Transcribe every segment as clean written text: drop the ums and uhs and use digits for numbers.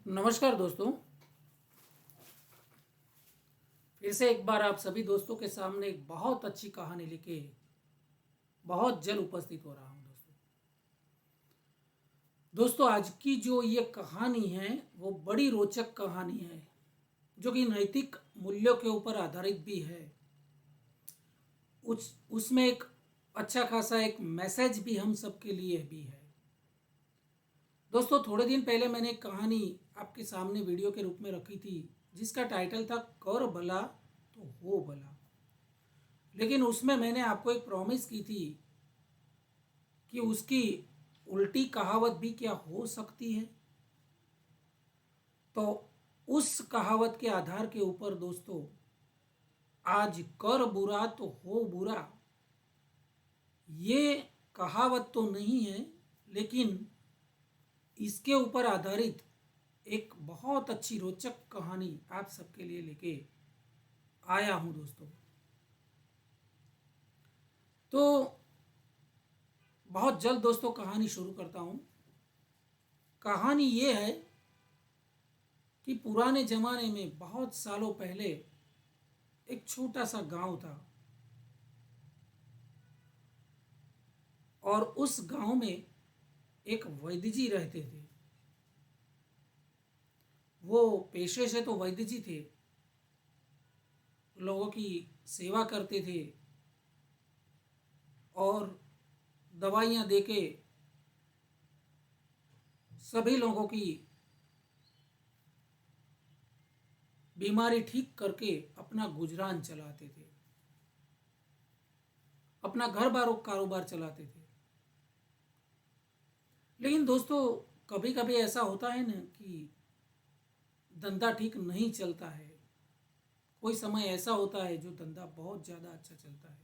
नमस्कार दोस्तों। फिर से एक बार आप सभी दोस्तों के सामने एक बहुत अच्छी कहानी लेके बहुत जल्द उपस्थित हो रहा हूं। दोस्तों आज की जो ये कहानी है वो बड़ी रोचक कहानी है जो कि नैतिक मूल्यों के ऊपर आधारित भी है। उसमें एक अच्छा खासा एक मैसेज भी हम सबके लिए भी है। दोस्तों थोड़े दिन पहले मैंने एक कहानी आपके सामने वीडियो के रूप में रखी थी जिसका टाइटल था कर भला तो हो भला। लेकिन उसमें मैंने आपको एक प्रॉमिस की थी कि उसकी उल्टी कहावत भी क्या हो सकती है। तो उस कहावत के आधार के ऊपर दोस्तों आज कर बुरा तो हो बुरा ये कहावत तो नहीं है, लेकिन इसके ऊपर आधारित एक बहुत अच्छी रोचक कहानी आप सबके लिए लेके आया हूं दोस्तों। तो बहुत जल्द दोस्तों कहानी शुरू करता हूं। कहानी ये है कि पुराने जमाने में बहुत सालों पहले एक छोटा सा गांव था और उस गांव में एक वैद्य जी रहते थे। वो पेशे से तो वैद्य जी थे, लोगों की सेवा करते थे और दवाइयाँ देके सभी लोगों की बीमारी ठीक करके अपना गुजरान चलाते थे, अपना घर बार कारोबार चलाते थे। लेकिन दोस्तों कभी कभी ऐसा होता है ना कि धंधा ठीक नहीं चलता है। कोई समय ऐसा होता है जो धंधा बहुत ज़्यादा अच्छा चलता है,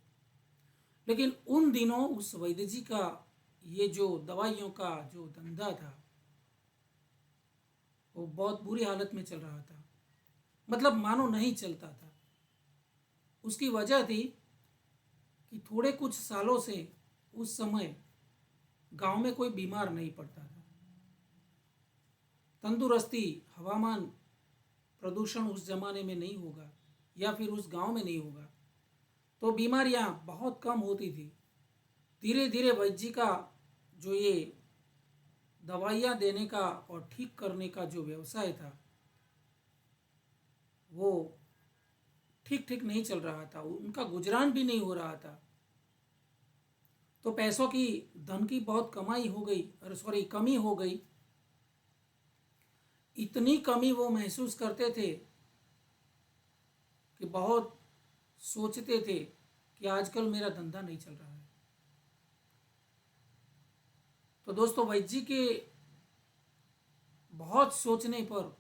लेकिन उन दिनों उस वैद्य जी का ये जो दवाइयों का जो धंधा था वो बहुत बुरी हालत में चल रहा था। मतलब मानो नहीं चलता था। उसकी वजह थी कि थोड़े कुछ सालों से उस समय गांव में कोई बीमार नहीं पड़ता था। तंदुरुस्ती, हवामान प्रदूषण उस जमाने में नहीं होगा या फिर उस गांव में नहीं होगा तो बीमारियां बहुत कम होती थी। धीरे धीरे वैद्य जी का जो ये दवाइयाँ देने का और ठीक करने का जो व्यवसाय था वो ठीक ठीक नहीं चल रहा था, उनका गुजरान भी नहीं हो रहा था। तो पैसों की, धन की बहुत कमाई हो गई, अरे सॉरी कमी हो गई। इतनी कमी वो महसूस करते थे कि बहुत सोचते थे कि आजकल मेरा धंधा नहीं चल रहा है। तो दोस्तों वैद्य जी के बहुत सोचने पर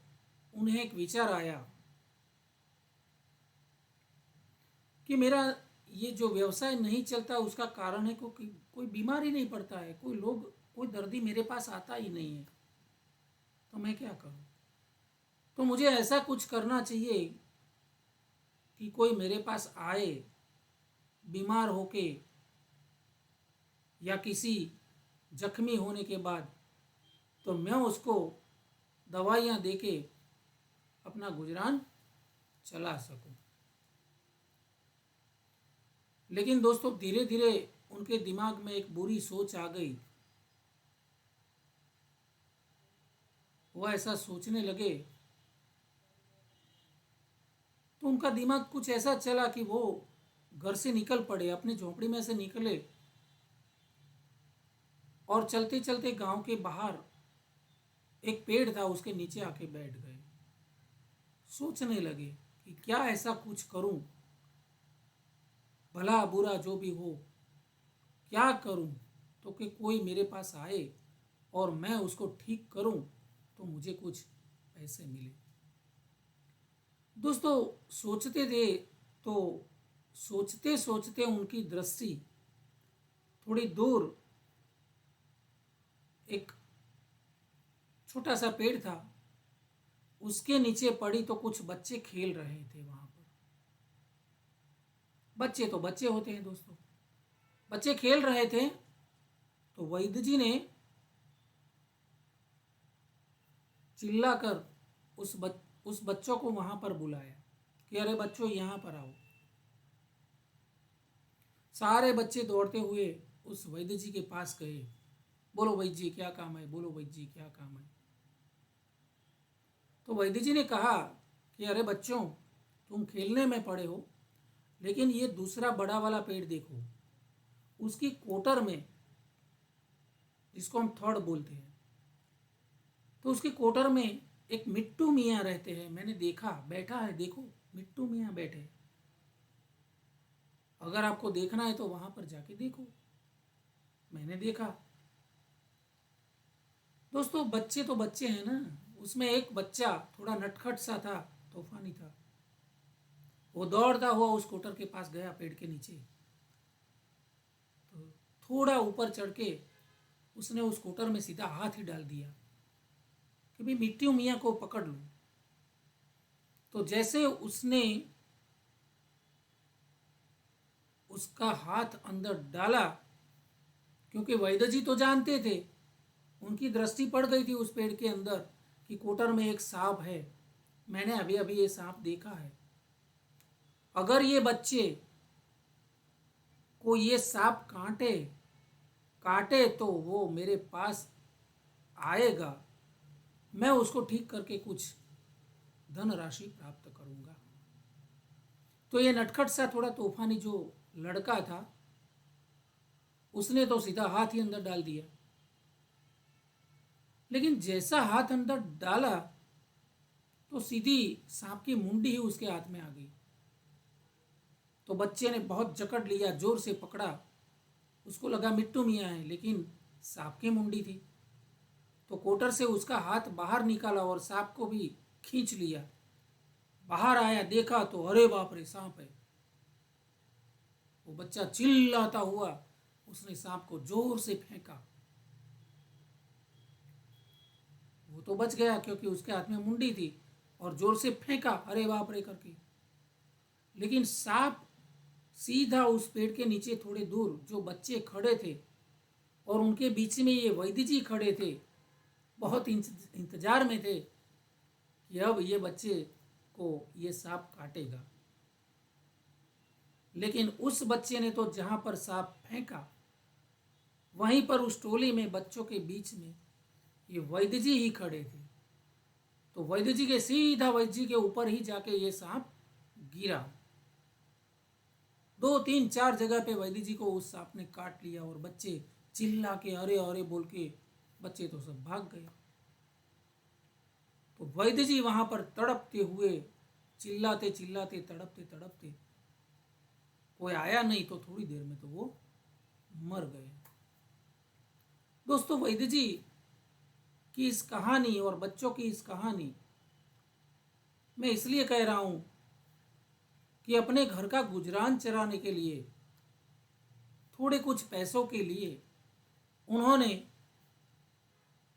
उन्हें एक विचार आया कि मेरा ये जो व्यवसाय नहीं चलता उसका कारण है क्योंकि कोई बीमार ही नहीं पड़ता है, कोई दर्दी मेरे पास आता ही नहीं है। तो मैं क्या करूं? तो मुझे ऐसा कुछ करना चाहिए कि कोई मेरे पास आए बीमार होके या किसी जख्मी होने के बाद, तो मैं उसको दवाइयाँ देके अपना गुजरान चला सकूं। लेकिन दोस्तों धीरे धीरे उनके दिमाग में एक बुरी सोच आ गई। वो ऐसा सोचने लगे तो उनका दिमाग कुछ ऐसा चला कि वो घर से निकल पड़े, अपनी झोपड़ी में से निकले और चलते चलते गांव के बाहर एक पेड़ था उसके नीचे आके बैठ गए। सोचने लगे कि क्या ऐसा कुछ करूं, भला बुरा जो भी हो क्या करूं तो कि कोई मेरे पास आए और मैं उसको ठीक करूं तो मुझे कुछ पैसे मिले। दोस्तों सोचते थे तो सोचते सोचते उनकी दृष्टि थोड़ी दूर एक छोटा सा पेड़ था उसके नीचे पड़ी तो कुछ बच्चे खेल रहे थे वहां पर। बच्चे तो बच्चे होते हैं दोस्तों, बच्चे खेल रहे थे। तो वैद्य जी ने चिल्लाकर उस बच्चों को वहां पर बुलाया कि अरे बच्चों यहाँ पर आओ। सारे बच्चे दौड़ते हुए उस वैद्य जी के पास गए। बोलो वैद्य जी क्या काम है, बोलो वैद्य जी क्या काम है। तो वैद्य जी ने कहा कि अरे बच्चों, तुम खेलने में पड़े हो, लेकिन ये दूसरा बड़ा वाला पेड़ देखो, उसकी कोटर में, जिसको हम थड़ बोलते हैं, तो उसकी कोटर में एक मिट्टू मियाँ रहते हैं। मैंने देखा, बैठा है, देखो मिट्टू मियाँ बैठे। अगर आपको देखना है तो वहां पर जाके देखो। मैंने देखा। दोस्तों बच्चे तो बच्चे हैं ना, उसमें एक बच्चा थोड़ा नटखट सा था, तूफानी था। वो दौड़ता हुआ उस कोटर के पास गया, पेड़ के नीचे। तो थोड़ा ऊपर चढ़ के उसने उस कोटर में सीधा हाथ ही डाल दिया कि भाई मिट्टू मियाँ को पकड़ लो। तो जैसे उसने उसका हाथ अंदर डाला, क्योंकि वैद्य जी तो जानते थे, उनकी दृष्टि पड़ गई थी उस पेड़ के अंदर कि कोटर में एक सांप है। मैंने अभी अभी ये सांप देखा है। अगर ये बच्चे को ये सांप काटे काटे तो वो मेरे पास आएगा, मैं उसको ठीक करके कुछ धनराशि प्राप्त करूंगा। तो ये नटखट सा थोड़ा तूफानी जो लड़का था, उसने तो सीधा हाथ ही अंदर डाल दिया। लेकिन जैसा हाथ अंदर डाला तो सीधी सांप की मुंडी ही उसके हाथ में आ गई। तो बच्चे ने बहुत जकड़ लिया, जोर से पकड़ा। उसको लगा मिट्टू मियाँ है, लेकिन सांप की मुंडी थी। तो कोटर से उसका हाथ बाहर निकाला और सांप को भी खींच लिया। बाहर आया, देखा तो अरे बाप रे, सांप है। वो बच्चा चिल्लाता हुआ उसने सांप को जोर से फेंका। वो तो बच गया क्योंकि उसके हाथ में मुंडी थी, और जोर से फेंका अरे बाप रे करके। लेकिन सांप सीधा उस पेड़ के नीचे थोड़े दूर जो बच्चे खड़े थे, और उनके बीच में ये वैद्य जी खड़े थे, बहुत इंतजार में थे कि अब ये बच्चे को ये सांप काटेगा। लेकिन उस बच्चे ने तो जहां पर सांप फेंका, वहीं पर उस टोली में बच्चों के बीच में ये वैद्य जी ही खड़े थे। तो वैद्य जी के सीधा वैद्य जी के ऊपर ही जाके ये सांप गिरा। 2 3 4 जगह पे वैद्य जी को उस सांप ने काट लिया, और बच्चे चिल्ला के अरे अरे बोल के बच्चे तो सब भाग गए। तो वैद्य जी वहां पर तड़पते हुए, चिल्लाते चिल्लाते, तड़पते तड़पते, कोई आया नहीं तो थोड़ी देर में तो वो मर गए। दोस्तों वैद्य जी की इस कहानी और बच्चों की इस कहानी मैं इसलिए कह रहा हूं कि अपने घर का गुजरान चलाने के लिए, थोड़े कुछ पैसों के लिए उन्होंने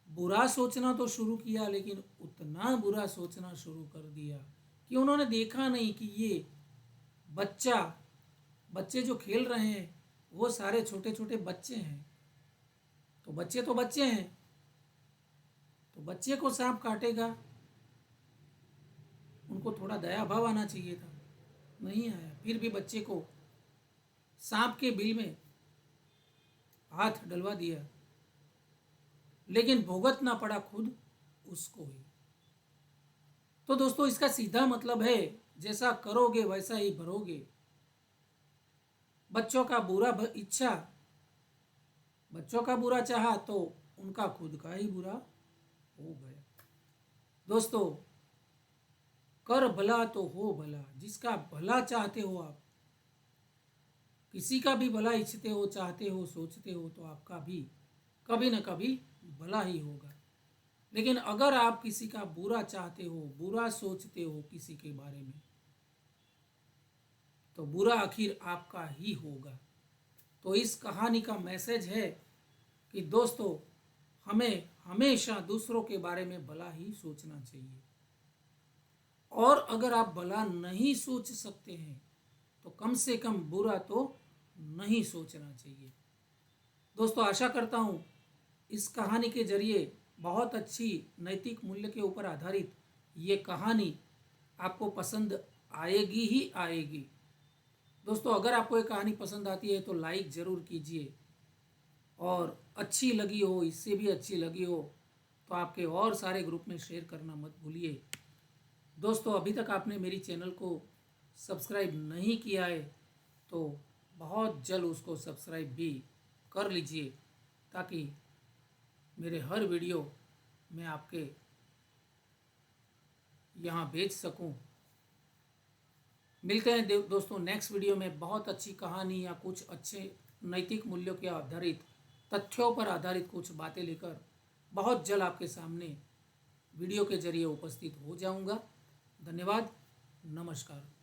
बुरा सोचना तो शुरू किया, लेकिन उतना बुरा सोचना शुरू कर दिया कि उन्होंने देखा नहीं कि ये बच्चे जो खेल रहे हैं वो सारे छोटे छोटे बच्चे हैं। तो बच्चे हैं, तो बच्चे को सांप काटेगा, उनको थोड़ा दया भाव आना चाहिए था, नहीं आया। फिर भी बच्चे को सांप के बिल में हाथ डलवा दिया, लेकिन भुगतना पड़ा खुद उसको ही। तो दोस्तों इसका सीधा मतलब है, जैसा करोगे वैसा ही भरोगे। बच्चों का बुरा चाहा तो उनका खुद का ही बुरा हो गया। दोस्तों कर भला तो हो भला, जिसका भला चाहते हो आप, किसी का भी भला इच्छते हो, चाहते हो, सोचते हो, तो आपका भी कभी न कभी भला ही होगा। लेकिन अगर आप किसी का बुरा चाहते हो, बुरा सोचते हो किसी के बारे में, तो बुरा आखिर आपका ही होगा। तो इस कहानी का मैसेज है कि दोस्तों हमें हमेशा दूसरों के बारे में भला ही सोचना चाहिए, और अगर आप भला नहीं सोच सकते हैं तो कम से कम बुरा तो नहीं सोचना चाहिए। दोस्तों आशा करता हूँ इस कहानी के जरिए बहुत अच्छी नैतिक मूल्य के ऊपर आधारित ये कहानी आपको पसंद आएगी ही आएगी। दोस्तों, अगर आपको ये कहानी पसंद आती है तो लाइक ज़रूर कीजिए, और अच्छी लगी हो, इससे भी अच्छी लगी हो तो आपके और सारे ग्रुप में शेयर करना मत भूलिए। दोस्तों, अभी तक आपने मेरी चैनल को सब्सक्राइब नहीं किया है तो बहुत जल्द उसको सब्सक्राइब भी कर लीजिए, ताकि मेरे हर वीडियो मैं आपके यहाँ भेज सकूँ। मिलते हैं दोस्तों नेक्स्ट वीडियो में बहुत अच्छी कहानी या कुछ अच्छे नैतिक मूल्यों के आधारित, तथ्यों पर आधारित कुछ बातें लेकर बहुत जल्द आपके सामने वीडियो के जरिए उपस्थित हो जाऊंगा। धन्यवाद। नमस्कार।